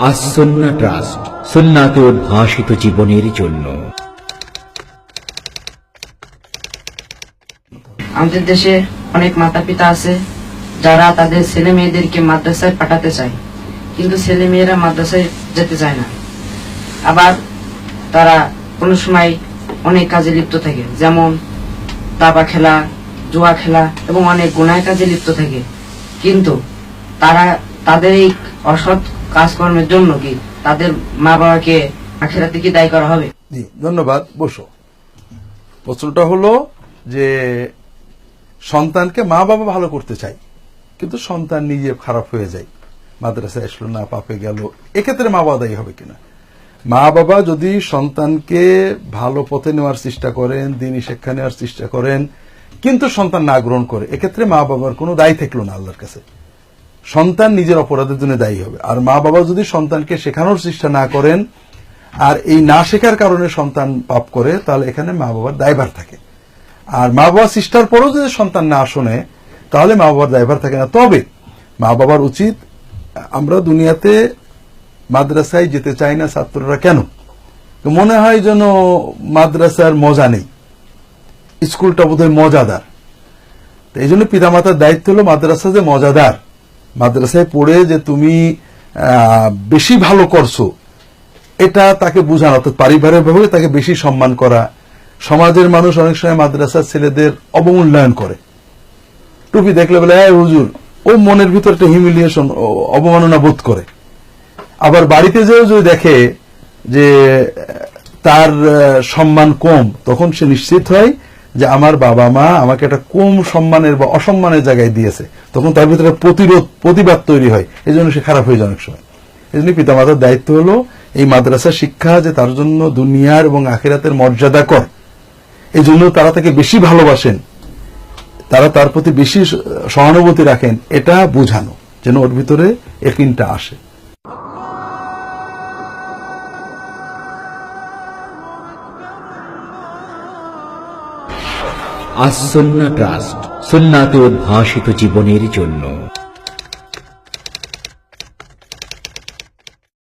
আসন্না trust, সুন্নাতে উদ্ভাসিত জীবনের জন্য। আমাদের দেশে অনেক মাতা পিতা আছে যারা তাদের ছেলে মেয়েদেরকে মাদ্রাসায় পাঠাতে চায়, কিন্তু ছেলে মেয়েরা মাদ্রাসায় যেতে চায় না। আবার তারা কোনো সময় অনেক কাজে লিপ্ত থাকে, যেমন দাবা খেলা, জুয়া খেলা এবং অনেক গুনাহ কাজে লিপ্ত থাকে। কিন্তু তারা তাদের এই অসৎ কাজকর্মের জন্য কি তাদের মা বাবাকে আখিরাতে কি দায়ী করা হবে? জি, ধন্যবাদ। বসো। প্রশ্নটা হলো যে সন্তানকে মা বাবা ভালো করতে চাই, কিন্তু সন্তান নিজে খারাপ হয়ে যায়, মাদ্রাসায় আসলো না, পাপে গেল, এক্ষেত্রে মা বাবা দায়ী হবে কিনা? মা বাবা যদি সন্তানকে ভালো পথে নেওয়ার চেষ্টা করেন, দ্বীনি শিক্ষা নেওয়ার চেষ্টা করেন, কিন্তু সন্তান না গ্রহণ করে, এক্ষেত্রে মা বাবার কোনো দায়ী থাকলো না আল্লাহর কাছে। সন্তান নিজের অপরাধের জন্য দায়ী হবে। আর মা বাবা যদি সন্তানকে শেখানোর চেষ্টা না করেন আর এই না শেখার কারণে সন্তান পাপ করে, তাহলে এখানে মা বাবার দায়ভার থাকে। আর মা বাবা চেষ্টার পরেও যদি সন্তান না শোনে, তাহলে মা বাবার দায়ভার থাকে না। তবে মা বাবার উচিত, আমরা দুনিয়াতে মাদ্রাসায় যেতে চাই না ছাত্ররা কেন? মনে হয় যেন মাদ্রাসার মজা নেই, স্কুলটা বোধহয় মজাদার। এই জন্য পিতামাতার দায়িত্ব হলো মাদ্রাসা যে মজাদার, মাদ্রাসায় পড়ে যে তুমি বেশি ভালো করছো এটা তাকে বোঝানো, অর্থাৎ পারিবারিকভাবে তাকে বেশি সম্মান করা। সমাজের মানুষ অনেক সময় মাদ্রাসার ছেলেদের অবমূল্যায়ন করে, টুপি দেখলে বলে হ্যাঁ হুজুর, ও মনের ভিতর একটা হিউমিলিয়েশন, অবমাননা বোধ করে। আবার বাড়িতে যেও যদি দেখে যে তার সম্মান কম, তখন সে নিশ্চিত হয় যে আমার বাবা মা আমাকে একটা কম সম্মানের বা অসম্মানের জায়গায় দিয়েছে, তখন তার ভিতরে প্রতিবাদ তৈরি হয়, এই জন্য সে খারাপ হয়ে যায় অনেক সময়। এই জন্য পিতামাতার দায়িত্ব হলো এই মাদ্রাসা শিক্ষা যে তার জন্য দুনিয়ার এবং আখিরাতের মর্যাদা কর, এই জন্য তারা তাকে বেশি ভালোবাসেন, তারা তার প্রতি বেশি সহানুভূতি রাখেন, এটা বোঝানো, যেন ওর ভিতরে ইয়াকিনটা আসে। আসন্না ট্রাস্ট, সুন্নাতে উদ্ভাসিত জীবনের জন্য।